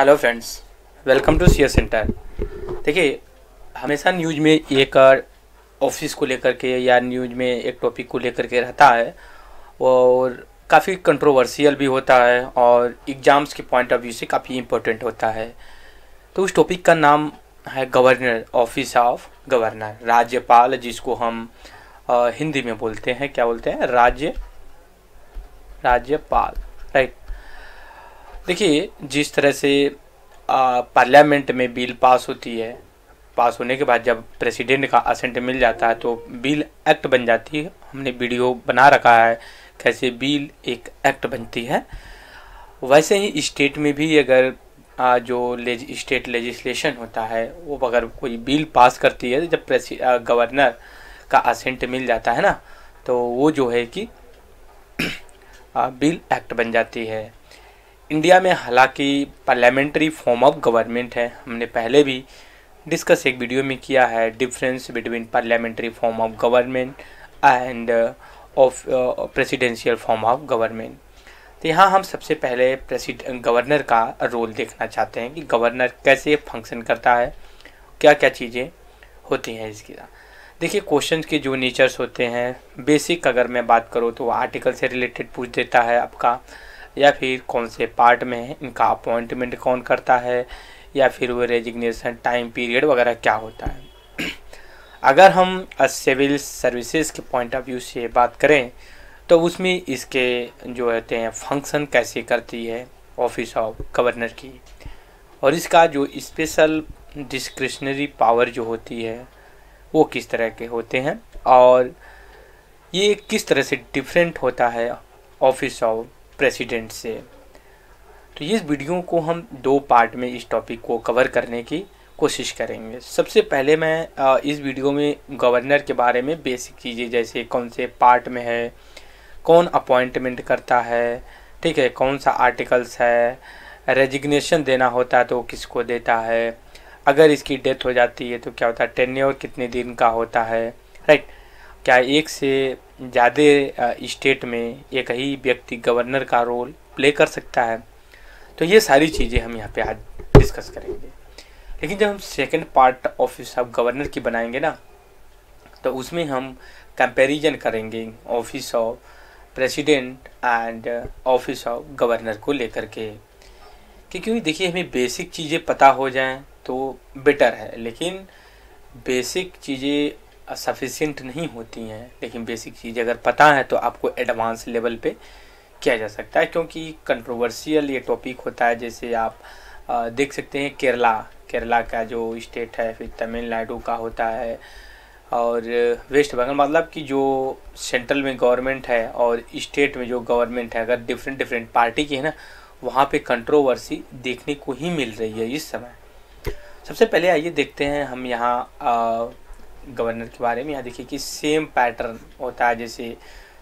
Hello friends, welcome to CS centre. देखिए, हमेशा news में एक ऑफिस को लेकर के या न्यूज में एक टॉपिक को लेकर के रहता है और काफ़ी कंट्रोवर्शियल भी होता है और एग्ज़ाम्स के पॉइंट ऑफ व्यू से काफ़ी इम्पोर्टेंट होता है। तो उस टॉपिक का नाम है गवर्नर, ऑफिस ऑफ गवर्नर, राज्यपाल, जिसको हम हिंदी में बोलते हैं, क्या बोलते हैं, राज्यपाल, राइट। देखिए, जिस तरह से पार्लियामेंट में बिल पास होती है, पास होने के बाद जब प्रेसिडेंट का असेंट मिल जाता है तो बिल एक्ट बन जाती है। हमने वीडियो बना रखा है कैसे बिल एक एक्ट बनती है। वैसे ही स्टेट में भी अगर जो स्टेट लेजिस्लेशन होता है वो अगर कोई बिल पास करती है, जब गवर्नर का असेंट मिल जाता है ना, तो वो जो है कि बिल एक्ट बन जाती है। इंडिया में हालांकि पार्लियामेंट्री फॉर्म ऑफ गवर्नमेंट है। हमने पहले भी डिस्कस एक वीडियो में किया है, difference between parliamentary form of government end of presidential form of government. तो यहाँ हम सबसे पहले गवर्नर का रोल देखना चाहते हैं कि गवर्नर कैसे फंक्शन करता है, क्या क्या चीज़ें होती हैं इसकी। देखिए, क्वेश्चंस के जो नेचर्स होते हैं, बेसिक अगर मैं बात करूँ तो आर्टिकल से रिलेटेड पूछ देता है आपका, या फिर कौन से पार्ट में है, इनका अपॉइंटमेंट कौन करता है, या फिर वो रेजिग्नेशन टाइम पीरियड वगैरह क्या होता है। अगर हम सिविल सर्विसेज के पॉइंट ऑफ व्यू से बात करें तो उसमें इसके जो होते हैं फंक्शन कैसे करती है ऑफिस ऑफ गवर्नर की, और इसका जो स्पेशल डिस्क्रिशनरी पावर जो होती है वो किस तरह के होते हैं, और ये किस तरह से डिफरेंट होता है ऑफिस ऑफ प्रेसिडेंट से। तो इस वीडियो को हम दो पार्ट में इस टॉपिक को कवर करने की कोशिश करेंगे। सबसे पहले मैं इस वीडियो में गवर्नर के बारे में बेसिक चीज़ें, जैसे कौन से पार्ट में है, कौन अपॉइंटमेंट करता है, ठीक है, कौन सा आर्टिकल्स है, रेजिग्नेशन देना होता है तो किसको देता है, अगर इसकी डेथ हो जाती है तो क्या होता है, टेन्योर कितने दिन का होता है, राइट, क्या एक से ज़्यादा स्टेट में एक ही व्यक्ति गवर्नर का रोल प्ले कर सकता है। तो ये सारी चीज़ें हम यहाँ पे आज डिस्कस करेंगे। लेकिन जब हम second part office of governor की बनाएंगे ना, तो उसमें हम कंपैरिजन करेंगे office of president and office of governor को लेकर के, क्योंकि देखिए हमें बेसिक चीज़ें पता हो जाएं तो बेटर है। लेकिन बेसिक चीज़ें सफिशिएंट नहीं होती हैं, लेकिन बेसिक चीज़ अगर पता है तो आपको एडवांस लेवल पे किया जा सकता है, क्योंकि कंट्रोवर्शियल ये टॉपिक होता है। जैसे आप देख सकते हैं केरला का जो स्टेट है, फिर तमिलनाडु का होता है, और वेस्ट बंगाल, मतलब कि जो सेंट्रल में गवर्नमेंट है और स्टेट में जो गवर्नमेंट है, अगर डिफरेंट पार्टी की है ना, वहाँ पे कंट्रोवर्सी देखने को ही मिल रही है इस समय। सबसे पहले आइए देखते हैं हम यहाँ गवर्नर के बारे में। यहाँ देखिए कि सेम पैटर्न होता है, जैसे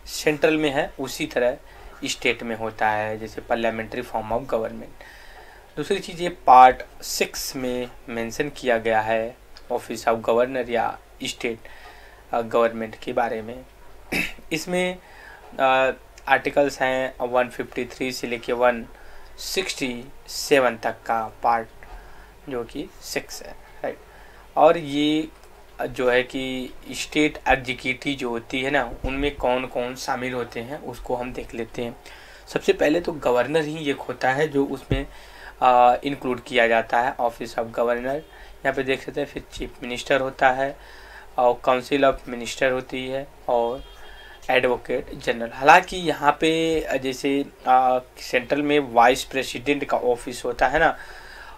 सेंट्रल में है उसी तरह स्टेट में होता है, जैसे पार्लियामेंट्री फॉर्म ऑफ गवर्नमेंट। दूसरी चीज़, ये पार्ट 6 में मेंशन किया गया है ऑफिस ऑफ गवर्नर या स्टेट गवर्नमेंट के बारे में। इसमें आर्टिकल्स हैं 153 से लेके 167 तक का पार्ट, जो कि 6 है, राइट। और ये जो है कि स्टेट एग्जीक्यूटिव जो होती है ना, उनमें कौन कौन शामिल होते हैं उसको हम देख लेते हैं। सबसे पहले तो गवर्नर ही एक होता है जो उसमें इंक्लूड किया जाता है, ऑफिस ऑफ गवर्नर। यहाँ पे देख सकते हैं, फिर चीफ मिनिस्टर होता है, और काउंसिल ऑफ मिनिस्टर होती है, और एडवोकेट जनरल। हालांकि यहाँ पे जैसे सेंट्रल में वाइस प्रेसिडेंट का ऑफिस होता है ना,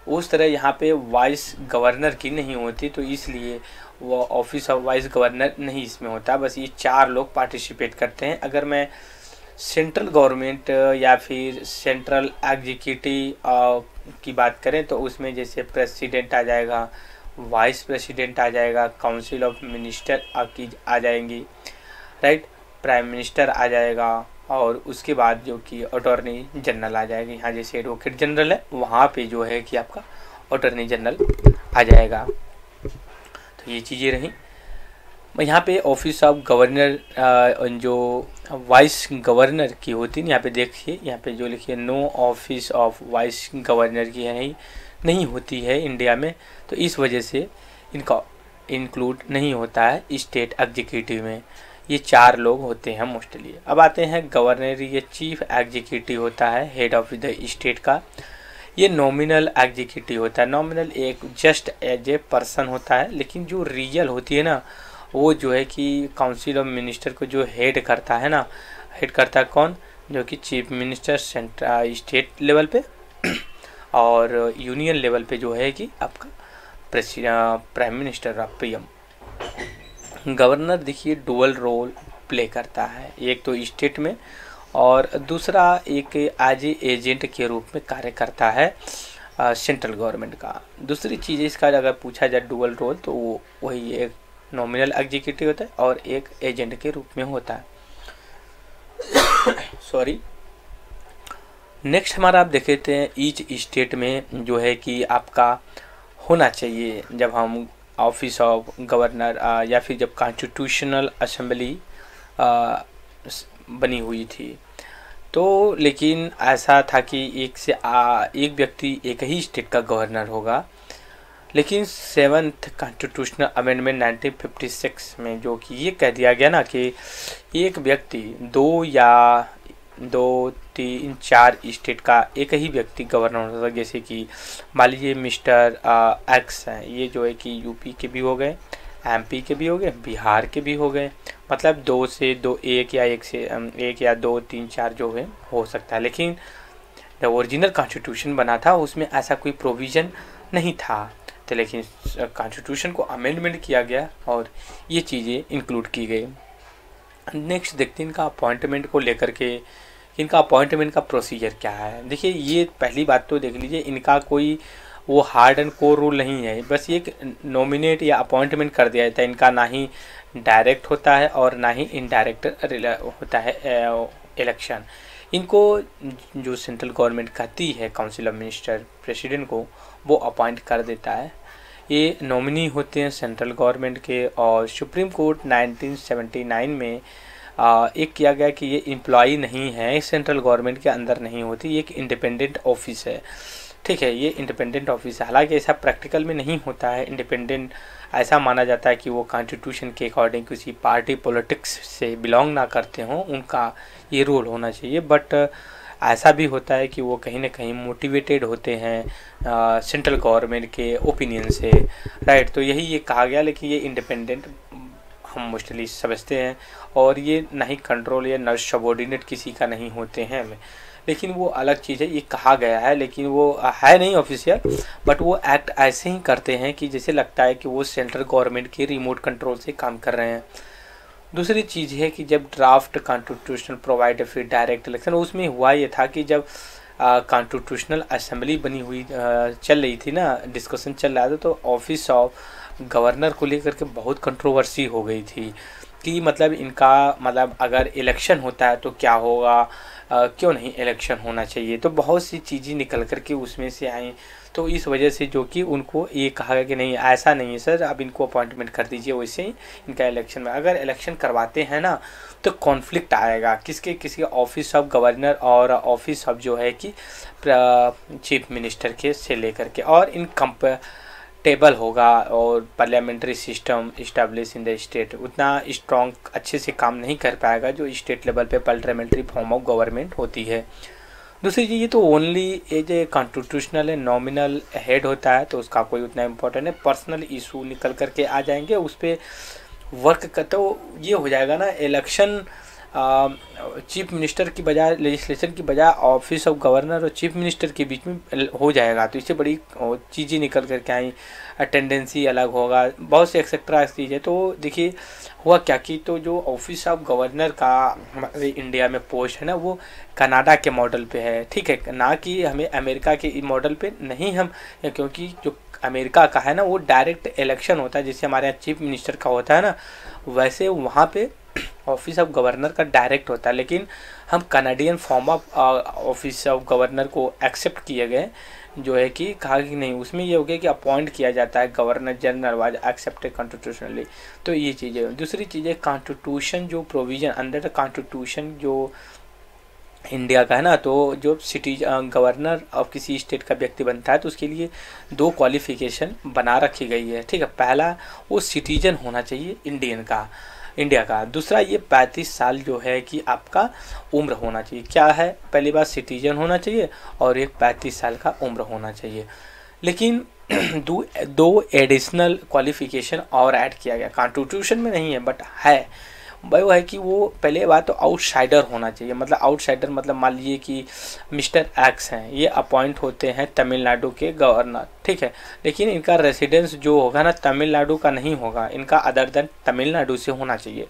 उस तरह यहाँ पे वाइस गवर्नर की नहीं होती, तो इसलिए वो ऑफिस ऑफ वाइस गवर्नर नहीं इसमें होता। बस ये 4 लोग पार्टिसिपेट करते हैं। अगर मैं सेंट्रल गवर्नमेंट या फिर सेंट्रल एग्जीक्यूटिव की बात करें तो उसमें जैसे प्रेसिडेंट आ जाएगा, वाइस प्रेसिडेंट आ जाएगा, काउंसिल ऑफ मिनिस्टर आपकी आ जाएंगी, राइट, प्राइम मिनिस्टर आ जाएगा, और उसके बाद जो कि अटॉर्नी जनरल आ जाएगी। यहाँ जैसे एडवोकेट जनरल है, वहाँ पे जो है कि आपका अटॉर्नी जनरल आ जाएगा। तो ये चीज़ें रहीं। यहाँ पे ऑफिस ऑफ गवर्नर जो वाइस गवर्नर की होती है। यहाँ पे देखिए, यहाँ पे जो लिखिए no office of vice governor की है, नहीं होती है इंडिया में, तो इस वजह से इनका इंक्लूड नहीं होता है स्टेट एग्जीक्यूटिव में। ये 4 लोग होते हैं मोस्टली। अब आते हैं गवर्नर, ये चीफ एग्जीक्यूटिव होता है हेड ऑफ द स्टेट का। ये नॉमिनल एग्जीक्यूटिव होता है। नॉमिनल एक जस्ट एज ए पर्सन होता है, लेकिन जो रियल होती है ना, वो जो है कि काउंसिल ऑफ मिनिस्टर को जो हेड करता है ना, हेड करता है कौन, जो कि chief minister central state level पे और यूनियन लेवल पे जो है कि आपका prime minister of PM. Governor देखिए डुअल रोल प्ले करता है, एक तो स्टेट में और दूसरा एक एज एजेंट के रूप में कार्य करता है सेंट्रल गवर्नमेंट का। दूसरी चीज़ इसका अगर पूछा जाए डुअल रोल, तो वो वही एक नॉमिनल एग्जीक्यूटिव होता है और एक एजेंट के रूप में होता है। सॉरी। नेक्स्ट हमारा आप देख लेते हैं ईच स्टेट में जो है कि आपका होना चाहिए, जब हम ऑफिस ऑफ गवर्नर या फिर जब कॉन्स्टिट्यूशनल असेंबली बनी हुई थी, तो लेकिन ऐसा था कि एक व्यक्ति एक ही स्टेट का गवर्नर होगा। लेकिन 7th कॉन्स्टिट्यूशनल अमेंडमेंट 1956 में जो कि ये कह दिया गया ना कि एक व्यक्ति 2 या 2, 3, 4 स्टेट का एक ही व्यक्ति गवर्नर होता था। जैसे कि मान लीजिए मिस्टर एक्स हैं, ये जो है कि यूपी के भी हो गए, एमपी के भी हो गए, बिहार के भी हो गए। मतलब 2 से 2, 1 या 1 से 1 या 2, 3, 4 जो है हो सकता है। लेकिन जब ओरिजिनल कॉन्स्टिट्यूशन बना था उसमें ऐसा कोई प्रोविज़न नहीं था, तो लेकिन कॉन्स्टिट्यूशन को अमेंडमेंट किया गया और ये चीज़ें इंक्लूड की गई। नेक्स्ट देखते हैं इनका अपॉइंटमेंट को लेकर के, इनका अपॉइंटमेंट का प्रोसीजर क्या है। देखिए, ये पहली बात तो देख लीजिए, इनका कोई वो हार्ड एंड कोर रूल नहीं है, बस ये नॉमिनेट या अपॉइंटमेंट कर दिया जाता है। इनका ना ही डायरेक्ट होता है और ना ही इनडायरेक्ट होता है इलेक्शन। इनको जो सेंट्रल गवर्नमेंट कहती है काउंसिल ऑफ मिनिस्टर प्रेसिडेंट को, वो अपॉइंट कर देता है। ये नॉमिनी होते हैं सेंट्रल गवर्नमेंट के। और सुप्रीम कोर्ट 1979 में एक किया गया कि ये एम्प्लॉई नहीं है, सेंट्रल गवर्नमेंट के अंदर नहीं होती, ये एक इंडिपेंडेंट ऑफिस है। ठीक है, ये इंडिपेंडेंट ऑफिस है। हालांकि ऐसा प्रैक्टिकल में नहीं होता है। इंडिपेंडेंट ऐसा माना जाता है कि वो कॉन्स्टिट्यूशन के अकॉर्डिंग किसी पार्टी पॉलिटिक्स से बिलोंग ना करते हों, उनका ये रोल होना चाहिए। बट ऐसा भी होता है कि वो कहीं ना कहीं मोटिवेटेड होते हैं सेंट्रल गवर्नमेंट के ओपिनियन से, राइट। तो यही ये कहा गया, लेकिन ये इंडिपेंडेंट हम मोस्टली समझते हैं और ये ना ही कंट्रोल या ना सबॉर्डिनेट किसी का नहीं होते हैं। लेकिन वो अलग चीज़ है, ये कहा गया है, लेकिन वो है नहीं ऑफिशियल, बट वो एक्ट ऐसे ही करते हैं कि जैसे लगता है कि वो सेंट्रल गवर्नमेंट के रिमोट कंट्रोल से काम कर रहे हैं। दूसरी चीज़ है कि जब ड्राफ्ट कॉन्स्टिट्यूशनल प्रोवाइड फिर डायरेक्ट इलेक्शन, उसमें हुआ ये था कि जब कॉन्स्टिट्यूशनल असेंबली बनी हुई चल रही थी ना, डिस्कशन चल रहा था, तो ऑफिस ऑफ गवर्नर को लेकर के बहुत कंट्रोवर्सी हो गई थी कि मतलब इनका मतलब अगर इलेक्शन होता है तो क्या होगा, क्यों नहीं इलेक्शन होना चाहिए। तो बहुत सी चीज़ें निकल कर के उसमें से आई। तो इस वजह से जो कि उनको ये कहा गया कि नहीं, ऐसा नहीं है सर, आप इनको अपॉइंटमेंट कर दीजिए, वैसे ही इनका इलेक्शन में अगर इलेक्शन करवाते हैं ना तो कॉन्फ्लिक्ट आएगा किसके ऑफिस ऑफ गवर्नर और ऑफिस ऑफ जो है कि चीफ मिनिस्टर के से लेकर के, और इन टेबल होगा और parliamentary system establish in the state उतना स्ट्रॉन्ग अच्छे से काम नहीं कर पाएगा जो स्टेट लेवल पे पार्लियामेंट्री फॉर्म ऑफ गवर्नमेंट होती है। दूसरी चीज़, ये तो ओनली एज ए कॉन्स्टिट्यूशनल है, नॉमिनल हेड होता है, तो उसका कोई उतना इम्पोर्टेंट है। पर्सनल इशू निकल करके आ जाएंगे, उस पर वर्क करते, तो ये हो जाएगा ना इलेक्शन चीफ मिनिस्टर की बजाय, लेजिस्लेशन की बजाय ऑफिस ऑफ गवर्नर और चीफ मिनिस्टर के बीच में हो जाएगा। तो इससे बड़ी चीज़ें निकल करके आई, अटेंडेंसी अलग होगा, बहुत से एक्सेट्रा चीज़ है। तो देखिए हुआ क्या कि तो जो ऑफिस ऑफ गवर्नर का हमारे इंडिया में पोस्ट है ना, वो कनाडा के मॉडल पे है, ठीक है, ना कि हमें अमेरिका के मॉडल पे नहीं हम, क्योंकि जो अमेरिका का है ना वो डायरेक्ट इलेक्शन होता है, जैसे हमारे यहाँ चीफ मिनिस्टर का होता है ना, वैसे वहाँ पे ऑफिस ऑफ गवर्नर का डायरेक्ट होता है, लेकिन हम Canadian form of office of governor को एक्सेप्ट किए गए, जो है कि कहा कि नहीं, उसमें ये हो गया कि अपॉइंट किया जाता है governor general was accepted constitutionally. तो ये चीज़ें। दूसरी चीज़ है कॉन्स्टिट्यूशन, जो प्रोविज़न अंडर द कॉन्स्टिट्यूशन जो इंडिया का है ना, तो जो गवर्नर ऑफ किसी स्टेट का व्यक्ति बनता है तो उसके लिए 2 क्वालिफिकेशन बना रखी गई है, ठीक है। पहला, वो सिटीजन होना चाहिए इंडिया का। दूसरा, ये 35 साल जो है कि आपका उम्र होना चाहिए। क्या है, पहली बात सिटीजन होना चाहिए और एक 35 साल का उम्र होना चाहिए। लेकिन दो एडिशनल क्वालिफिकेशन और ऐड किया गया, कॉन्स्टिट्यूशन में नहीं है बट है। वो है कि वो पहले बात तो आउटसाइडर होना चाहिए। मतलब आउटसाइडर मतलब मान लीजिए कि मिस्टर एक्स हैं, ये अपॉइंट होते हैं तमिलनाडु के गवर्नर, ठीक है। लेकिन इनका रेसिडेंस जो होगा ना तमिलनाडु का नहीं होगा, इनका अदर देन तमिलनाडु से होना चाहिए।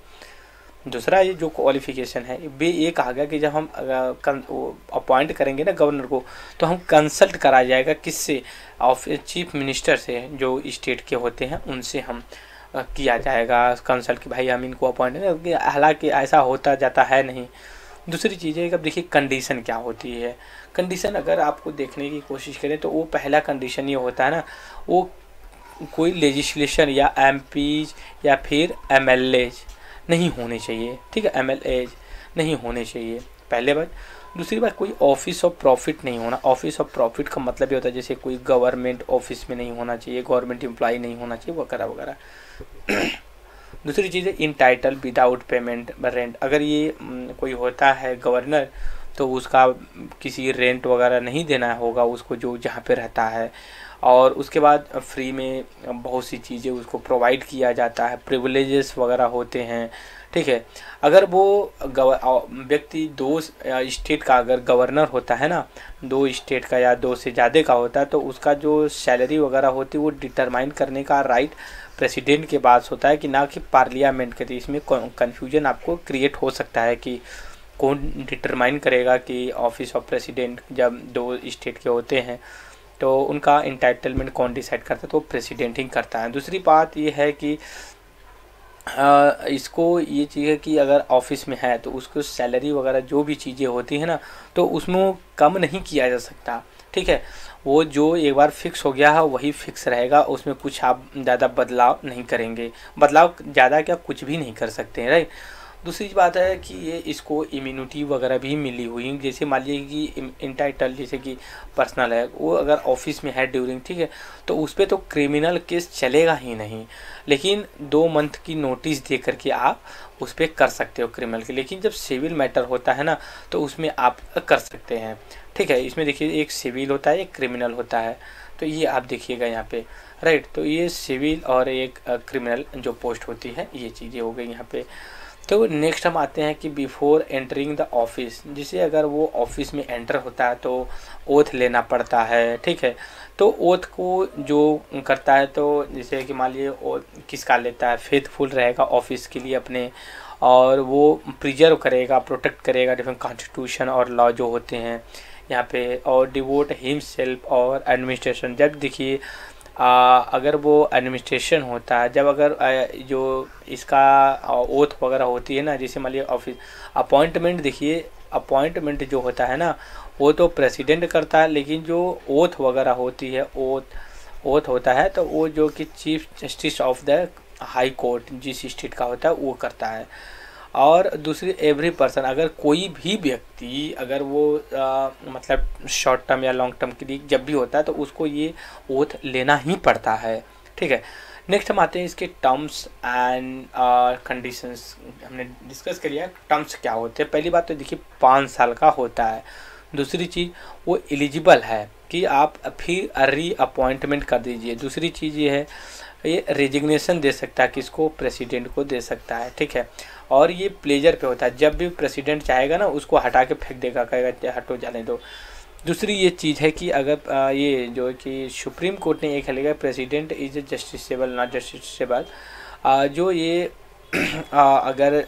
दूसरा, ये जो क्वालिफिकेशन है ये कहा गया कि जब हम अपॉइंट करेंगे ना गवर्नर को, तो हम कंसल्ट कराया जाएगा किससे, चीफ मिनिस्टर से, जो स्टेट के होते हैं उनसे हम किया जाएगा कंसल्ट कि भाई हम इनको अपॉइंट। हालांकि ऐसा होता जाता है नहीं। दूसरी चीज़ है, अब देखिए कंडीशन क्या होती है। कंडीशन अगर आपको देखने की कोशिश करें तो वो पहला कंडीशन ये होता है ना, वो कोई लेजिस्लेशन या एमपीज या फिर एमएलएज नहीं होने चाहिए, ठीक है। एमएलएज नहीं होने चाहिए, पहले बात। दूसरी बात, कोई ऑफिस ऑफ प्रॉफिट नहीं होना। ऑफिस ऑफ प्रॉफिट का मतलब ये होता है जैसे कोई गवर्नमेंट ऑफिस में नहीं होना चाहिए, गवर्नमेंट एम्प्लॉय नहीं होना चाहिए, वगैरह वगैरह। दूसरी चीज़ है इनटाइटल विदाउट पेमेंट रेंट। अगर ये कोई होता है गवर्नर तो उसका किसी रेंट वगैरह नहीं देना होगा उसको, जो जहाँ पे रहता है। और उसके बाद फ्री में बहुत सी चीज़ें उसको प्रोवाइड किया जाता है, प्रिविलेजेस वगैरह होते हैं, ठीक है। अगर वो व्यक्ति 2 स्टेट का अगर गवर्नर होता है ना, 2 स्टेट का या 2 से ज़्यादा का होता है, तो उसका जो सैलरी वगैरह होती है वो डिटरमाइन करने का राइट प्रेसिडेंट के पास होता है, कि ना कि पार्लियामेंट के। इसमें कन्फ्यूजन आपको क्रिएट हो सकता है कि कौन डिटरमाइन करेगा कि ऑफिस ऑफ प्रेसिडेंट जब 2 स्टेट के होते हैं तो उनका इंटाइटलमेंट कौन डिसाइड करता है, तो प्रेसिडेंट ही करता है। दूसरी बात ये है कि इसको ये चीज़ है कि अगर ऑफिस में है तो उसको सैलरी वगैरह जो भी चीज़ें होती है ना, तो उसमें कम नहीं किया जा सकता, ठीक है। वो जो एक बार फिक्स हो गया है वही फिक्स रहेगा, उसमें कुछ आप ज़्यादा बदलाव नहीं करेंगे। बदलाव ज़्यादा क्या, कुछ भी नहीं कर सकते हैं, राइट। दूसरी बात है कि ये इसको इम्यूनिटी वगैरह भी मिली हुई, जैसे मान लीजिए कि इंटाइटल जैसे कि पर्सनल है, वो अगर ऑफिस में है ड्यूरिंग, ठीक है, तो उस पर तो क्रिमिनल केस चलेगा ही नहीं। लेकिन 2 मंथ की नोटिस दे करके आप उस पर कर सकते हो क्रिमिनल के। लेकिन जब सिविल मैटर होता है ना, तो उसमें आप कर सकते हैं, ठीक है। इसमें देखिए एक सिविल होता है, एक क्रिमिनल होता है, तो ये आप देखिएगा यहाँ पे, राइट। तो ये सिविल और एक क्रिमिनल जो पोस्ट होती है, ये चीज़ें हो गई यहाँ पे। तो नेक्स्ट हम आते हैं कि बिफोर एंटरिंग द ऑफिस, जिसे अगर वो ऑफिस में एंटर होता है तो ओथ लेना पड़ता है, ठीक है। तो ओथ को जो करता है, तो जैसे कि मान लीजिए किसका लेता है, फेथफुल रहेगा ऑफिस के लिए अपने, और वो प्रिजर्व करेगा, प्रोटेक्ट करेगा डिफरेंट कॉन्स्टिट्यूशन और लॉ जो होते हैं यहाँ पे, और डिवोट हिमसेल्फ और एडमिनिस्ट्रेशन। जब देखिए अगर वो एडमिनिस्ट्रेशन होता है, जब अगर जो इसका ओथ वगैरह होती है ना, जैसे मान लीजिए ऑफिस अपॉइंटमेंट, देखिए अपॉइंटमेंट जो होता है ना वो तो प्रेसिडेंट करता है, लेकिन जो ओथ वगैरह होती है, ओथ होता है तो वो जो कि chief justice of the high court जिस स्टेट का होता है वो करता है। और दूसरी एवरी पर्सन, अगर कोई भी व्यक्ति अगर वो मतलब शॉर्ट टर्म या लॉन्ग टर्म के लिए जब भी होता है तो उसको ये ओथ लेना ही पड़ता है, ठीक है। नेक्स्ट हम आते हैं इसके टर्म्स एंड कंडीशंस। हमने डिस्कस कर लिया टर्म्स क्या होते हैं। पहली बात तो देखिए 5 साल का होता है। दूसरी चीज़ वो एलिजिबल है कि आप फिर री अपॉइंटमेंट कर दीजिए। दूसरी चीज़ ये है ये रेजिग्नेशन दे सकता है, किसको, प्रेसिडेंट को दे सकता है, ठीक है। और ये प्लेजर पे होता है, जब भी प्रेसिडेंट चाहेगा ना उसको हटा के फेंक देगा, कहेगा हटो जाने दो। दूसरी ये चीज़ है कि अगर ये जो है कि सुप्रीम कोर्ट ने एक लिखा, president is justiciable not justiciable. जो ये अगर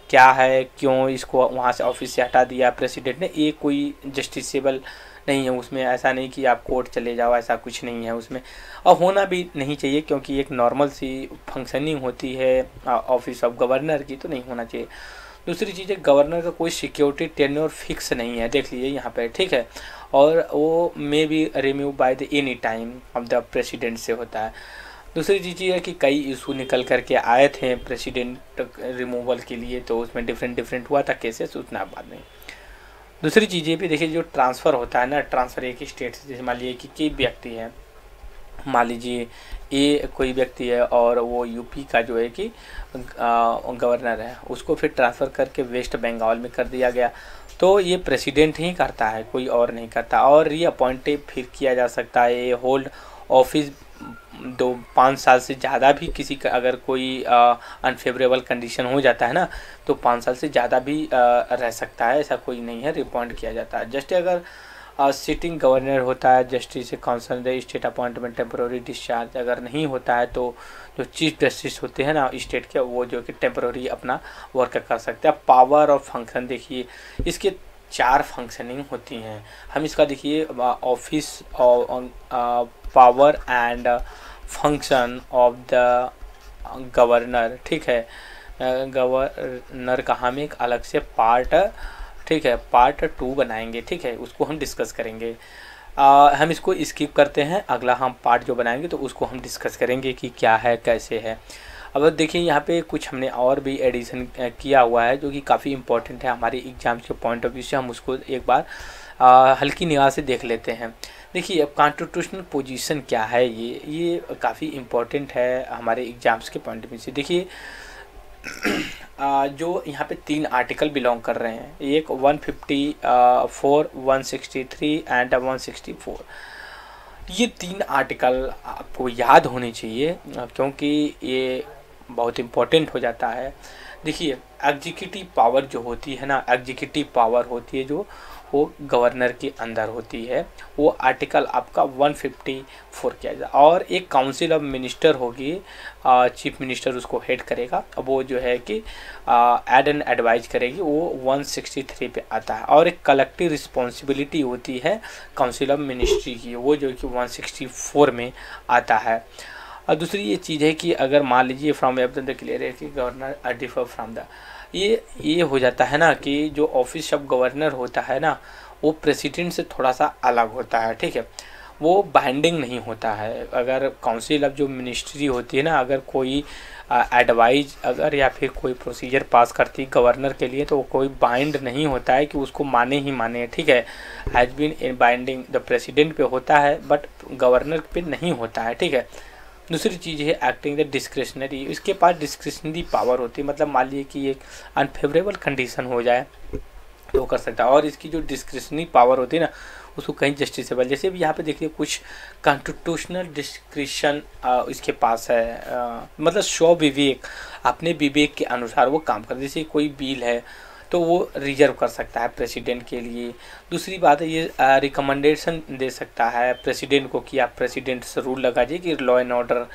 क्या है, क्यों इसको वहाँ से ऑफिस से हटा दिया प्रेसिडेंट ने, ये कोई जस्टिसेबल नहीं है उसमें, ऐसा नहीं कि आप कोर्ट चले जाओ, ऐसा कुछ नहीं है उसमें, और होना भी नहीं चाहिए क्योंकि एक नॉर्मल सी फंक्शनिंग होती है ऑफिस ऑफ गवर्नर की, तो नहीं होना चाहिए। दूसरी चीज़ है, गवर्नर का कोई सिक्योरिटी टेन्योर फिक्स नहीं है, देख लीजिए यहाँ पे, ठीक है, और वो may be remove by the any time of the president से होता है। दूसरी चीज़ ये है कि कई इशू निकल करके आए थे प्रेसिडेंट रिमूवल के लिए, तो उसमें डिफरेंट हुआ था केसेस, उतना बाद में। दूसरी चीज़ ये भी देखिए, जो ट्रांसफ़र होता है ना, ट्रांसफ़र एक स्टेट से, जैसे मान लीजिए कि व्यक्ति है, मान लीजिए ये कोई व्यक्ति है और वो यूपी का जो है कि गवर्नर है, उसको फिर ट्रांसफ़र करके वेस्ट बंगाल में कर दिया गया, तो ये प्रेसिडेंट ही करता है, कोई और नहीं करता, और रीअपॉइंटेड फिर किया जा सकता है। ये होल्ड ऑफिस 5 साल से ज़्यादा भी किसी का अगर कोई अनफेवरेबल कंडीशन हो जाता है ना, तो 5 साल से ज़्यादा भी रह सकता है, ऐसा कोई नहीं है, रिअपॉइंट किया जाता है। जस्ट अगर सिटिंग गवर्नर होता है, justice council the state appointment temporary discharge अगर नहीं होता है, तो जो चीफ जस्टिस होते हैं ना स्टेट के, वो जो कि टेम्प्रोरी अपना वर्क कर सकते हैं। पावर और फंक्शन देखिए, इसके 4 फंक्शनिंग होती हैं। हम इसका देखिए office power and function of the governor, ठीक है, गवर्नर का हम एक अलग से पार्ट, ठीक है, पार्ट 2 बनाएंगे, ठीक है, उसको हम डिस्कस करेंगे। हम इसको स्किप करते हैं, अगला हम पार्ट जो बनाएंगे तो उसको हम डिस्कस करेंगे कि क्या है कैसे है। अब देखिए यहाँ पे कुछ हमने और भी एडिशन किया हुआ है जो कि काफ़ी इम्पोर्टेंट है हमारे एग्जाम्स के पॉइंट ऑफ व्यू से, हम उसको एक बार हल्की निगाह से देख लेते हैं। देखिए अब कॉन्स्टिट्यूशनल पोजीशन क्या है, ये काफ़ी इम्पोर्टेंट है हमारे एग्जाम्स के पॉइंट ऑफ व्यू से। देखिए जो यहाँ पे 3 आर्टिकल बिलोंग कर रहे हैं, एक 154, 163 एंड 164। ये 3 आर्टिकल आपको याद होने चाहिए क्योंकि ये बहुत इम्पोर्टेंट हो जाता है। देखिए एग्जीक्यूटिव पावर जो होती है ना, एग्जीक्यूटिव पावर होती है जो वो गवर्नर के अंदर होती है, वो आर्टिकल आपका 154 किया जाए, और एक काउंसिल ऑफ मिनिस्टर होगी, चीफ मिनिस्टर उसको हेड करेगा, अब वो जो है कि एड एंड एडवाइज करेगी, वो 163 पे आता है। और एक कलेक्टिव रिस्पॉन्सिबिलिटी होती है काउंसिल ऑफ मिनिस्ट्री की, वो जो कि 164 में आता है। और दूसरी ये चीज़ है कि अगर मान लीजिए फ्रॉम द क्लियर है कि गवर्नर डिफर फ्रॉम द, ये हो जाता है ना कि जो ऑफिस ऑफ गवर्नर होता है ना, वो प्रेसिडेंट से थोड़ा सा अलग होता है, ठीक है, वो बाइंडिंग नहीं होता है। अगर काउंसिल ऑफ जो मिनिस्ट्री होती है ना, अगर कोई एडवाइज अगर या फिर कोई प्रोसीजर पास करती है गवर्नर के लिए, तो कोई बाइंड नहीं होता है कि उसको माने ही माने, ठीक है, has been in binding the president पे होता है बट गवर्नर पे नहीं होता है, ठीक है। दूसरी चीज़ है एक्टिंग द डिस्क्रिशनरी, इसके पास डिस्क्रिशनरी पावर होती है, मतलब मान लीजिए कि एक अनफेवरेबल कंडीशन हो जाए तो कर सकता है, और इसकी जो डिस्क्रिशनरी पावर होती है ना, उसको कहीं जस्टिसेबल, जैसे भी यहाँ पे देखिए कुछ कॉन्स्टिट्यूशनल डिस्क्रिशन इसके पास है, मतलब स्व विवेक, अपने विवेक के अनुसार वो काम कर, जैसे कोई बिल है तो वो रिजर्व कर सकता है प्रेसिडेंट के लिए। दूसरी बात है ये रिकमेंडेशन दे सकता है प्रेसिडेंट को कि आप प्रेसिडेंट से रूल लगा दीजिए कि लॉ एंड ऑर्डर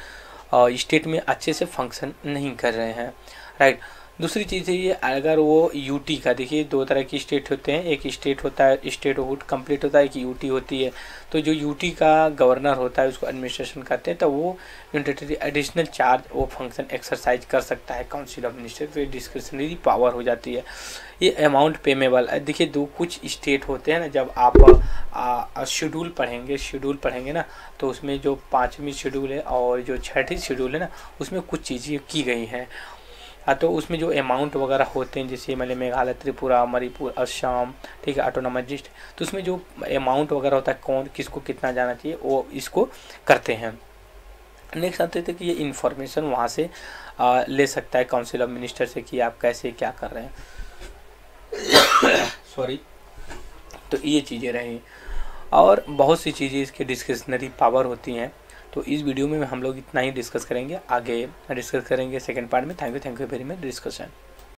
स्टेट में अच्छे से फंक्शन नहीं कर रहे हैं, राइट। दूसरी चीज़ है ये, अगर वो यूटी का, देखिए 2 तरह की स्टेट होते हैं, एक स्टेट होता है स्टेटहुड कंप्लीट होता है, एक यूटी होती है। तो जो यूटी का गवर्नर होता है उसको एडमिनिस्ट्रेशन करते हैं, तो वो यूनिटरी एडिशनल चार्ज वो फंक्शन एक्सरसाइज कर सकता है काउंसिल ऑफ मिनिस्टर, तो डिस्क्रिशनरी पावर हो जाती है। ये अमाउंट पेमेबल, देखिए कुछ स्टेट होते हैं ना, जब आप शेड्यूल पढ़ेंगे ना, तो उसमें जो 5वीं शेड्यूल है और जो 6ठी शेड्यूल है ना, उसमें कुछ चीज़ें की गई हैं। तो उसमें जो अमाउंट वगैरह होते हैं, जैसे मतलब मेघालय, त्रिपुरा, मणिपुर, असम, ठीक है, ऑटोनॉमस डिस्ट्रिक्ट, तो उसमें जो अमाउंट वगैरह होता है कौन किसको कितना जाना चाहिए, वो इसको करते हैं। नेक्स्ट आते थे कि ये इन्फॉर्मेशन वहाँ से ले सकता है काउंसिल ऑफ मिनिस्टर से कि आप कैसे क्या कर रहे हैं सॉरी। तो ये चीज़ें रही, और बहुत सी चीज़ें इसके डिस्क्रिशनरी पावर होती हैं। तो इस वीडियो में हम लोग इतना ही डिस्कस करेंगे, आगे डिस्कस करेंगे सेकंड पार्ट में। Thank you very much discussion.